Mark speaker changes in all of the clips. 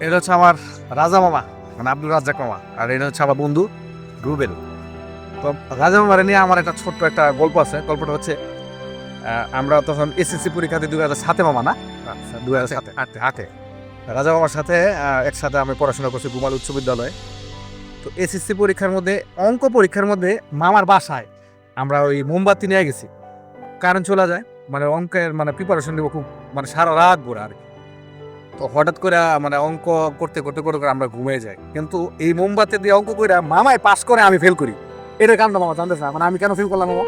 Speaker 1: এটা হচ্ছে আমার রাজা মামা, মানে আব্দুল রাজ্জাক মামা, আর এটা হচ্ছে আমার বন্ধু রুবেল। তো রাজা মামারে নিয়ে আমার একটা ছোট্ট একটা গল্প আছে। গল্পটা হচ্ছে আমরা তখন এসএসসি পরীক্ষাতে 2007 মামা না, আচ্ছা 2007 রাজা মামার সাথে একসাথে আমি পড়াশোনা করছি গুমাল উচ্চ বিদ্যালয়ে। তো এসএসসি পরীক্ষার মধ্যে, অঙ্ক পরীক্ষার মধ্যে মামার বাসায় আমরা ওই মোমবাতি নিয়ে গেছি। কারেন্ট চলে যায়, মানে অঙ্কের মানে প্রিপারেশন দেবো খুব, মানে সারা রাত ঘোরা আর কি। তো হঠাৎ করে মানে অঙ্ক করতে করতে করতে করে আমরা ঘুমিয়ে যাই, কিন্তু এই মোমবাতি দিয়ে অঙ্ক করে মামায় পাস করে আমি ফেল করি। এটার কারণটা মামা জানতে চাই, মানে আমি কেন ফেল করলাম মামা?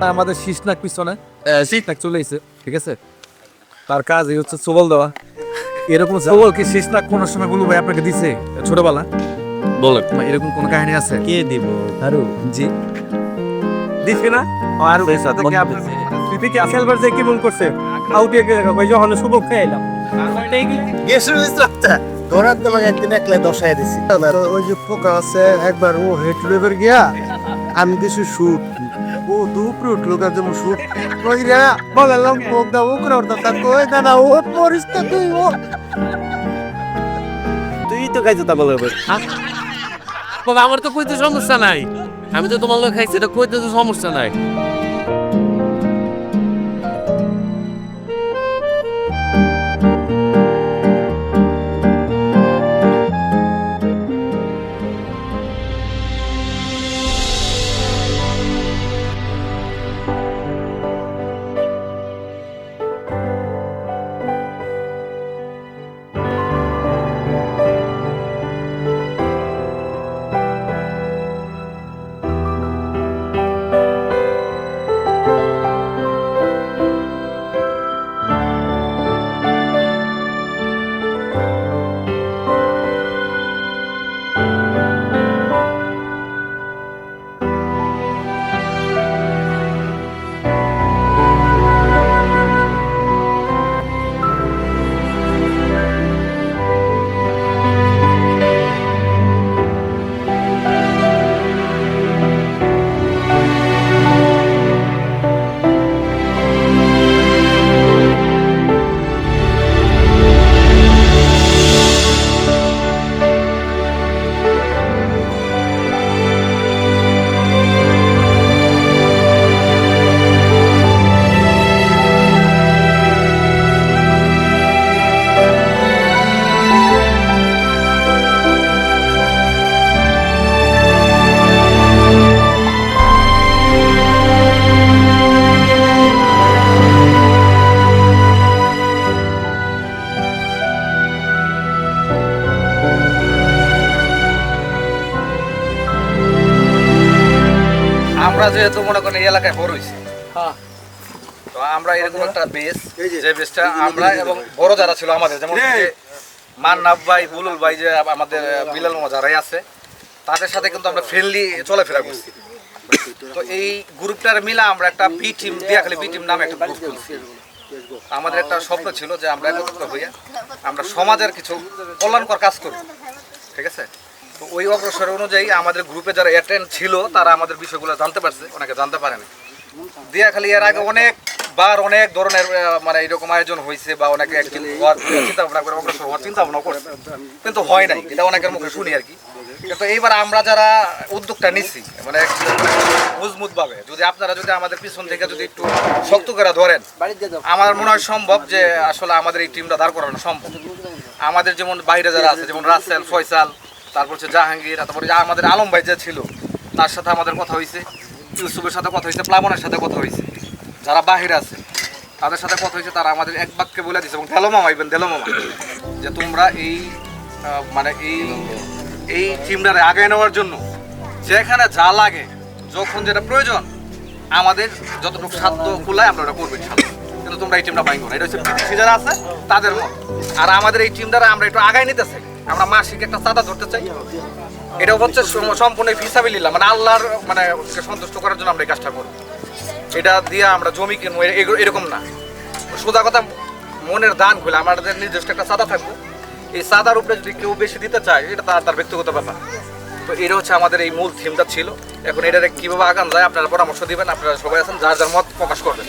Speaker 1: না, আমাদের শীষনাক পিছনে শীষনাক চলে এসেছে, ঠিক আছে। তার কাজ এই হচ্ছে সবল দেওয়া। এরকম সবল কি শীষনাক কোন সময় বলবো ভাই আপনাকে দিছে ছোটবেলা?
Speaker 2: বলো
Speaker 1: এরকম কোন কাহিনী আছে?
Speaker 2: কে দিব আরো
Speaker 1: জি
Speaker 3: দিছে না আর তুই কি খেলবার যে কি মন করছে আউটে ওই যখন সুযোগ খেলাম
Speaker 2: গেছু ইসলামটা ধরার তোমাকে একদিন একলা দশায় দিছি
Speaker 4: ওই যে পোকা আছে, একবার ও হেড লেবার গিয়া আমি কিছু শুট ও দুপুরে উঠলো কাজ যেমন শুট ওই রে বললাম পোক দাও ও করে ওটা তার কই না ও পরিস্থিতি তুই ও
Speaker 2: তুই তো খাইছো তা বলে
Speaker 3: বাবা আমার তো কইতে সমস্যা নাই, আমি তো তোমার লোক খাইছি, এটা কইতে তো সমস্যা নাই।
Speaker 1: আমরা যেহেতু মনে করেন এই এলাকায় বড় হয়েছি, তো আমরা এরকম একটা বেস, যে বেসটা আমরা এবং বড় যারা ছিল আমাদের, যেমন মান্নাব ভাই, বুলুল ভাই, যে আমাদের বিলাল মামা যারাই আছে, তাদের সাথে কিন্তু আমরা ফ্রেন্ডলি চলাফেরা করছি। তো এই গ্রুপটার মিলে আমরা একটা বি টিম, দিয়াখালী বি টিম নামে একটা গ্রুপ খুলছি। আমাদের একটা স্বপ্ন ছিল যে আমরা একত্রিত হইয়া আমরা সমাজের কিছু কল্যাণকর কাজ করি, ঠিক আছে। তো ওই অগ্রসর অনুযায়ী আমাদের গ্রুপে যারা অ্যাটেন্ড ছিল তারা আমাদের বিষয়গুলো জানতে পারছে, অনেকে জানতে পারে না। দিয়াখালী এর আগে অনেকবার অনেক ধরনের মানে এরকম আয়োজন হয়েছে, বা অনেকে চিন্তা ভাবনা করে অগ্রসর হওয়ার চিন্তা ভাবনা করে, কিন্তু হয় নাই, এটা অনেকের মুখে শুনি আর কি। কিন্তু এইবার আমরা যারা উদ্যোগটা নিচ্ছি, মানে মজবুত ভাবে, যদি আপনারা যদি আমাদের পিছন থেকে যদি একটু শক্ত করে ধরেন, আমার মনে হয় সম্ভব যে আসলে আমাদের এই টিমটা দাঁড় করানো সম্ভব। আমাদের যেমন বাইরে যারা আছে, যেমন রাসেল, ফয়সাল, তারপর হচ্ছে জাহাঙ্গীর, তারপরে আমাদের আলম ভাই যে ছিল, তার সাথে আমাদের কথা হয়েছে, ইউসুফের সাথে কথা হয়েছে, প্লাবনের সাথে কথা হয়েছে, যারা বাহিরে আছে তাদের সাথে কথা হয়েছে, তারা আমাদের এক বাক্যে বলে দিচ্ছে, এবং দেলো মামা, ইভেন দেলো মামা, যে তোমরা এই মানে এই টিমটারে আগায় নেওয়ার জন্য যেখানে যা লাগে, যখন যেটা প্রয়োজন, আমাদের যতটুকু সাধ্য কুলায় আমরা ওটা করবো ইনশাল্লাহ। কিন্তু তোমরা এই টিমটা ভাঙবো না, এটা হচ্ছে বিদেশি যারা আছে তাদের মত। আর আমাদের এই টিম দ্বারা আমরা একটু আগায় নিতে চাই, আমরা মাসিক একটা চাঁদা ধরতে চাই, এটা হচ্ছে সম্পূর্ণ ফিসাবিলিল্লাহ, মানে আল্লাহর মানে সন্তুষ্ট করার জন্য আমরা এই কাজটা করবো। এটা দিয়ে আমরা জমি কিনবো এরকম না, সোজা কথা মনের দান খুলে আমাদের নিজস্ব একটা চাঁদা থাকবো, এই চাঁদার উপরে যদি কেউ বেশি দিতে চায় এটা তার ব্যক্তিগত ব্যাপার। তো এটা হচ্ছে আমাদের এই মূল থিমটা ছিল। এখন এটারে কীভাবে আগান যায় আপনারা পরামর্শ দিবেন, আপনারা সবাই আছেন, যার যার মত প্রকাশ করবেন।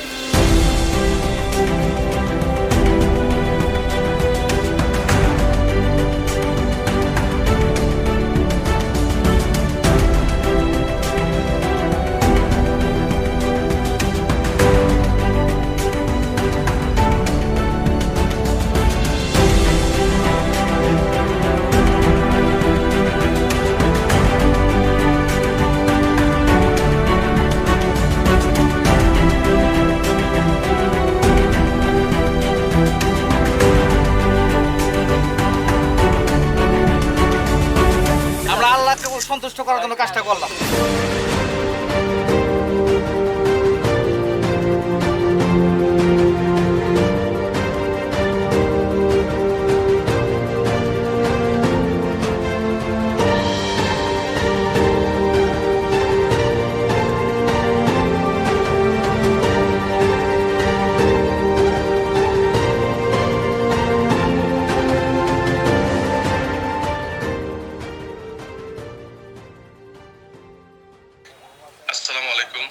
Speaker 1: আমরা আল্লাহকে সন্তুষ্ট করার জন্য কাজটা করলাম।
Speaker 5: আসসালামু আলাইকুম।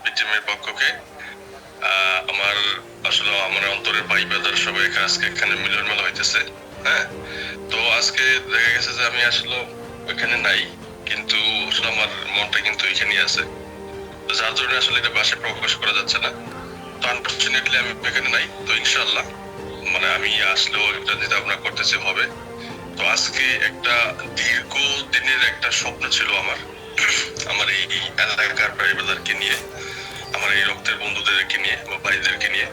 Speaker 5: বিটিমের পক্ষকে আমার আসলে আমার অন্তরের ভাই ব্রাদার সবাই আজকে এখানে মিলন মেলা হইতেছে। হ্যাঁ, তো আজকে দেখা গেছে যে আমি আসলে ওইখানে নাই, কিন্তু আসলে আমার মনটা কিন্তু এখানেই আছে, যার জন্য আসলে এটা বাসায় প্রকাশ করা যাচ্ছে না। তো আনফরচুনেটলি আমি এখানে নাই। তো ইনশাআল্লাহ মানে আমি আসলেও একটা চিন্তা ভাবনা করতেছি হবে। তো আজকে একটা দীর্ঘ দিনের একটা স্বপ্ন ছিল আমার, আমার এই এলাকার ভাই ব্রাদারকে নিয়ে, আমার এই রক্তের বন্ধুদেরকে নিয়ে বা ভাইদেরকে নিয়ে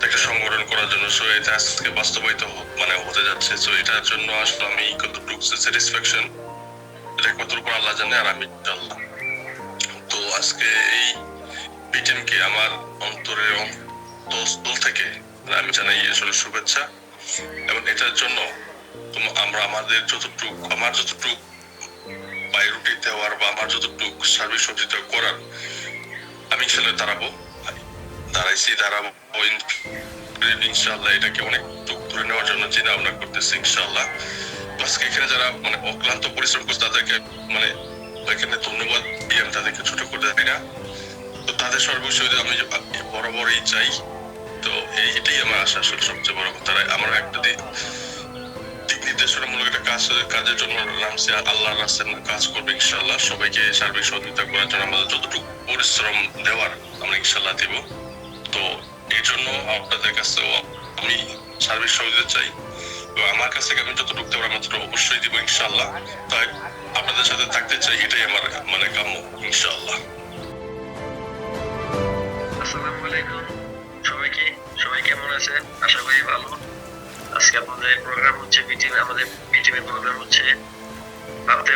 Speaker 5: একটা সংগঠন করার জন্য। সো এটা আজকে বাস্তবায়িত মানে হতে যাচ্ছে। সো এটার জন্য আসলে আমি কতটুকু স্যাটিসফ্যাকশন এটা একমাত্র উপর আল্লাহ জানে, আর আমি আল্লাহ। তো আজকে এই বিটিএমকে আমার অন্তরের অন্তঃস্থল থেকে আমি জানাই আসলে শুভেচ্ছা, এবং এটার জন্য আমরা আমাদের আমার যতটুকু রুটি দেওয়ার বা আমার যতটুকু সার্ভিস সহযোগিতা করার আমি ইনশাল্লাহ দাঁড়াবো ইনশাল্লাহ। এটাকে অনেক ধরে নেওয়ার জন্য চিন্তা ভাবনা করতেছি ইনশাল্লাহ। আজকে এখানে যারা মানে অক্লান্ত পরিশ্রম করছে তাদেরকে মানে এখানে ধন্যবাদ দিয়ে আমি তাদেরকে ছোট করতে চাই না। তো তাদের সর্বশেষ আমি বরাবরই চাই। তো এটাই আমার আশা আসলে সবচেয়ে বড় কথা। আমার একটা দিক নির্দেশনামূলক একটা কাজের জন্য নামছে, আল্লাহ রাস্তায় কাজ করবে ইনশাল্লাহ। সবাইকে সার্বিক সহযোগিতা করার জন্য আমাদের যতটুকু পরিশ্রম দেওয়ার আমরা ইনশাল্লাহ দিব। তো এই জন্য আপনাদের কাছেও আমি সার্বিক সহযোগিতা চাই, এবং আমার কাছ থেকে আমি যতটুকু দেওয়ার আমি অবশ্যই দিব ইনশাল্লাহ। তাই আপনাদের সাথে থাকতে চাই, এটাই আমার মানে কাম্য ইনশাল্লাহ।
Speaker 6: আসসালামু আলাইকুম সবাই কেমন আছেন? আশা করি ভালো। আজকে আমাদের প্রোগ্রাম হচ্ছে আমাদের বিটিএমের প্রোগ্রাম হচ্ছে ভাবতে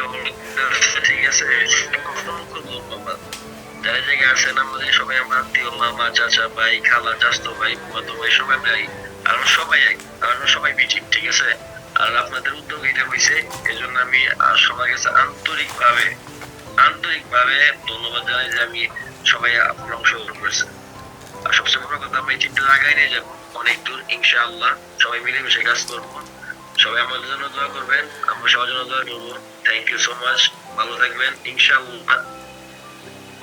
Speaker 6: ঠিক আছে। ধন্যবাদ যারা জায়গায় আসেন, আমাদের সবাই আমার আত্মীয়, মামা, চাচা, ভাই, খালা, চাচতো ভাই, ফুফাতো ভাই, সবাই ভাই, আরো সবাই বিটিএম, ঠিক আছে। আর আপনাদের উদ্যোগ এটা হয়েছে, এই জন্য আমি সবার কাছে আন্তরিকভাবে ধন্যবাদ জানাই যে আমি সবাই আপনার অংশগ্রহণ করেছে। আর সবচেয়ে বড় কথা, আমি টিমটা লাগাই নিয়ে যাবো অনেক দূর ইনশাআল্লাহ। সবাই মিলেমিশে কাজ করবো। সবাই আমাদের জন্য দোয়া করবেন, আমরা সবার জন্য দোয়া করবো। থ্যাংক ইউ সো মাচ, ভালো থাকবেন ইনশাআল্লাহ।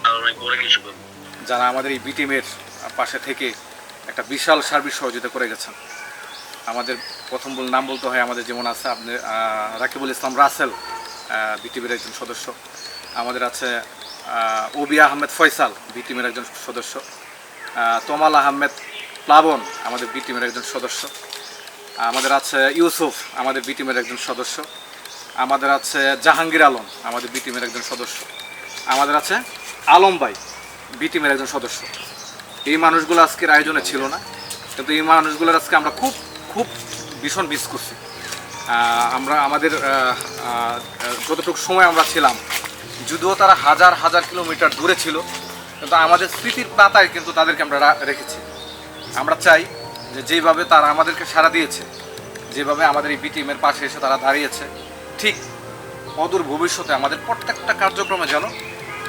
Speaker 6: আর অনেক বড় কিছু করবো।
Speaker 1: যারা আমাদের এই বিটিএমের পাশে থেকে একটা বিশাল সার্ভিস সহযোগিতা করে গেছেন। আমাদের প্রথম নাম বলতে হয়, আমাদের যেমন আছে আপনি রাকিবুল ইসলাম রাসেল, বিটিএমের একজন সদস্য। আমাদের আছে ওবি আহমেদ ফয়সাল, বিটিএমের একজন সদস্য। তমাল আহমেদ প্লাবন, আমাদের বিটিএমের একজন সদস্য। আমাদের আছে ইউসুফ, আমাদের বিটিএমের একজন সদস্য। আমাদের আছে জাহাঙ্গীর আলম, আমাদের বিটিএমের একজন সদস্য। আমাদের আছে আলম ভাই, বিটিএমের একজন সদস্য। এই মানুষগুলো আজকের আয়োজনে ছিল না, কিন্তু এই মানুষগুলোর আজকে আমরা খুব ভীষণ মিস করছি। আমরা আমাদের যতটুকু সময় আমরা ছিলাম, যদিও তারা হাজার হাজার কিলোমিটার দূরে ছিল, কিন্তু আমাদের স্মৃতির পাতায় কিন্তু তাদেরকে আমরা রেখেছি। আমরা চাই যে যেভাবে তারা আমাদেরকে সাড়া দিয়েছে, যেভাবে আমাদের এই বিটিএমের পাশে এসে তারা দাঁড়িয়েছে, ঠিক অদূর ভবিষ্যতে আমাদের প্রত্যেকটা কার্যক্রমে যেন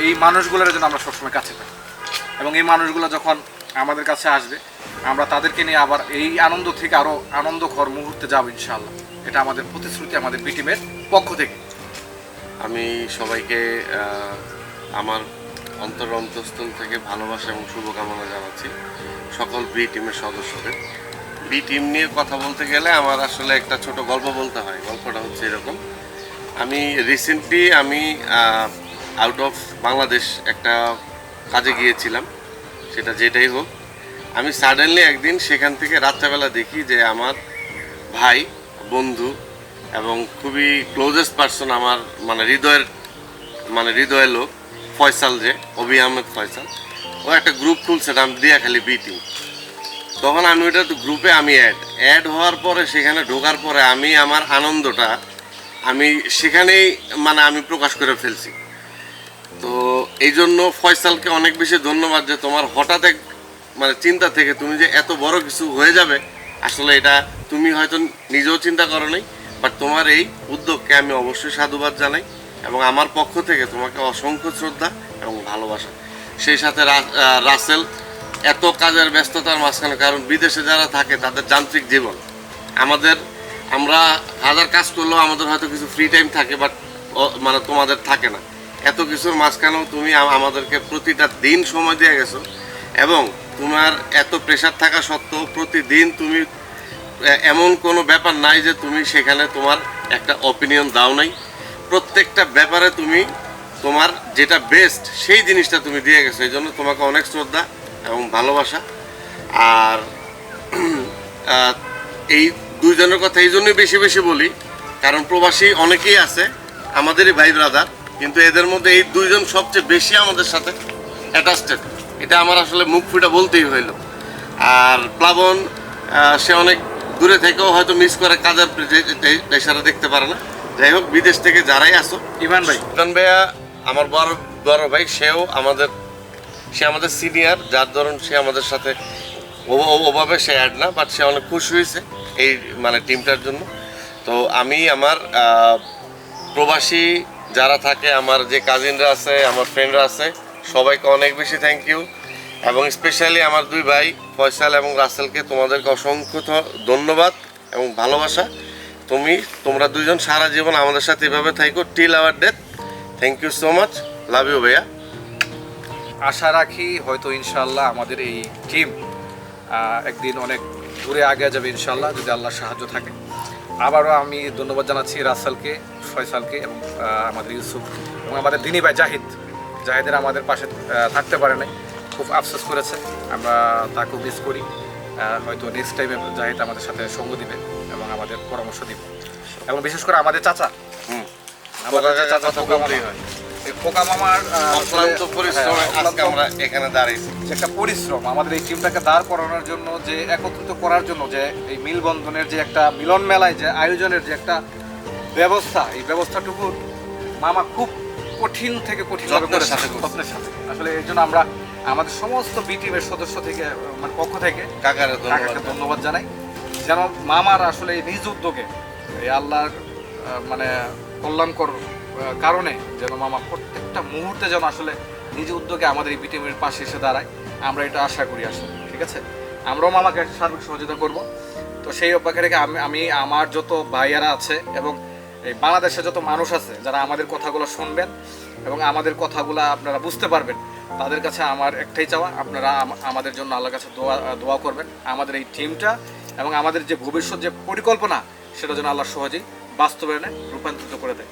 Speaker 1: এই মানুষগুলোর জন্য আমরা সবসময় কাছে পাই। এবং এই মানুষগুলো যখন আমাদের কাছে আসবে, আমরা তাদেরকে নিয়ে আবার এই আনন্দ থেকে আরও আনন্দঘর মুহূর্তে যাবো ইনশাআল্লাহ। এটা আমাদের প্রতিশ্রুতি আমাদের বি টিমের পক্ষ থেকে।
Speaker 7: আমি সবাইকে আমার অন্তঃস্থল থেকে ভালোবাসা এবং শুভকামনা জানাচ্ছি সকল বি টিমের সদস্যদের। বি টিম নিয়ে কথা বলতে গেলে আমার আসলে একটা ছোট গল্প বলতে হয়। গল্পটা হচ্ছে এরকম, আমি রিসেন্টলি আউট অফ বাংলাদেশ একটা কাজে গিয়েছিলাম, সেটা যেটাই হোক। আমি সাডেনলি একদিন সেখান থেকে রাত্রেবেলা দেখি যে আমার ভাই, বন্ধু এবং খুবই ক্লোজেস্ট পার্সন, আমার হৃদয়ের লোক ফয়সাল, যে অবি আহমেদ ফয়সাল, ও একটা গ্রুপ খুলছে নাম দিয়াখালী বি টিম। তখন আমি ওটা গ্রুপে আমি অ্যাড হওয়ার পরে সেখানে ঢোকার পরে আমি আমার আনন্দটা আমি সেখানেই আমি প্রকাশ করে ফেলছি। তো এই জন্য ফয়সালকে অনেক বেশি ধন্যবাদ যে তোমার হঠাৎ এক চিন্তা থেকে তুমি যে এত বড় কিছু হয়ে যাবে, আসলে এটা তুমি হয়তো নিজেও চিন্তা করো নাই, বাট তোমার এই উদ্যোগকে আমি অবশ্যই সাধুবাদ জানাই এবং আমার পক্ষ থেকে তোমাকে অসংখ্য শ্রদ্ধা এবং ভালোবাসা। সেই সাথে রাসেল, এত কাজের ব্যস্ততার মাঝখানে, কারণ বিদেশে যারা থাকে তাদের যান্ত্রিক জীবন, আমরা হাজার কাজ করলেও আমাদের হয়তো কিছু ফ্রি টাইম থাকে, বাট তোমাদের থাকে না। এত কিছুর মাঝখানেও তুমি আমাদেরকে প্রতিটা দিন সময় দিয়ে গেছো এবং তোমার এত প্রেশার থাকা সত্ত্বেও প্রতিদিন তুমি এমন কোনো ব্যাপার নাই যে তুমি সেখানে তোমার একটা অপিনিয়ন দাও নাই। প্রত্যেকটা ব্যাপারে তুমি তোমার যেটা বেস্ট সেই জিনিসটা তুমি দিয়ে গেছো। এই জন্য তোমাকে অনেক শ্রদ্ধা এবং ভালোবাসা। আর এই দুইজনের কথা এই জন্যই বেশি বেশি বলি, কারণ প্রবাসী অনেকেই আছে আমাদেরই ভাই ব্রাদার, কিন্তু এদের মধ্যে এই দুইজন সবচেয়ে বেশি আমাদের সাথে অ্যাটাচড। এটা আমার আসলে মুখ ফুটা বলতেই হইল। আর প্লাবন, সে অনেক দূরে থেকেও হয়তো মিস করে, কাজের প্রেশারে দেখতে পারে না। যাই হোক, বিদেশ থেকে যারাই আসো, ইভান ভাইয়া আমার বড় ভাই, সে আমাদের সিনিয়র, যার ধরুন সে আমাদের সাথে ওভাবে সে অ্যাড না, বাট সে অনেক খুশি হয়েছে এই টিমটার জন্য। তো আমি আমার প্রবাসী যারা থাকে, আমার যে কাজিনরা আছে, আমার ফ্রেন্ডরা আছে, সবাইকে অনেক বেশি থ্যাংক ইউ এবং স্পেশালি আমার দুই ভাই ফয়সাল এবং রাসেলকে তোমাদেরকে অসংখ্য ধন্যবাদ এবং ভালোবাসা। তোমরা দুইজন সারা জীবন আমাদের সাথে এভাবে থাকো till our death. Thank you so much, love you ভাইয়া।
Speaker 1: আশা রাখি হয়তো ইনশাআল্লাহ আমাদের এই টিম একদিন অনেক দূরে আগে যাবে ইনশাআল্লাহ, যদি আল্লাহর সাহায্য থাকে। আবারও আমি ধন্যবাদ জানাচ্ছি রাসেলকে, ফয়সালকে এবং আমাদের ইউসুফ এবং আমাদের দিনী ভাই জাহিদের আমাদের পাশে থাকতে পারে নাই, খুব আফসোস করেছে। আমরা তাকেও মিস করি। হয়তো নেক্সট টাইমে জাহিদ আমাদের সাথে সঙ্গ দিবে এবং আমাদের পরামর্শ দিবে। এবং বিশেষ করে আমাদের চাচা, আমাদের যে চাচা খোকা মামার
Speaker 7: এখানে দাঁড়িয়েছি,
Speaker 1: যে একটা পরিশ্রম আমাদের এই টিমটাকে দাঁড় করানোর জন্য, যে একত্রিত করার জন্য, যে এই মিলবন্ধনের যে একটা মিলন মেলায় যে আয়োজনের যে একটা ব্যবস্থা, এই ব্যবস্থাটুকু মামা খুব কঠিন থেকে কঠিনভাবে যত্নের সাথে। আসলে এই জন্য আমরা আমাদের সমস্ত বি টিমের সদস্য থেকে পক্ষ থেকে কাকাকে ধন্যবাদ জানাই, যেন মামার আসলে এই নিজ উদ্যোগে এই আল্লাহর কল্যাণকর কারণে যেন মামা প্রত্যেকটা মুহূর্তে যেন আসলে নিজ উদ্যোগে আমাদের এই বি টিমের পাশে এসে দাঁড়ায়। আমরা এটা আশা করি আসলে, ঠিক আছে? আমরাও মামাকে সার্বিক সহযোগিতা করব। তো সেই অভ্যাসে রেখে আমি আমার যত ভাইয়ারা আছে এবং এই বাংলাদেশে যত মানুষ আছে যারা আমাদের কথাগুলো শুনবেন এবং আমাদের কথাগুলো আপনারা বুঝতে পারবেন, তাদের কাছে আমার একটাই চাওয়া, আপনারা আমাদের জন্য আল্লাহর কাছে দোয়া করবেন। আমাদের এই টিমটা এবং আমাদের যে ভবিষ্যৎ যে পরিকল্পনা, সেটা যেন আল্লাহ সহজেই বাস্তবায়নে রূপান্তরিত করে দেয়।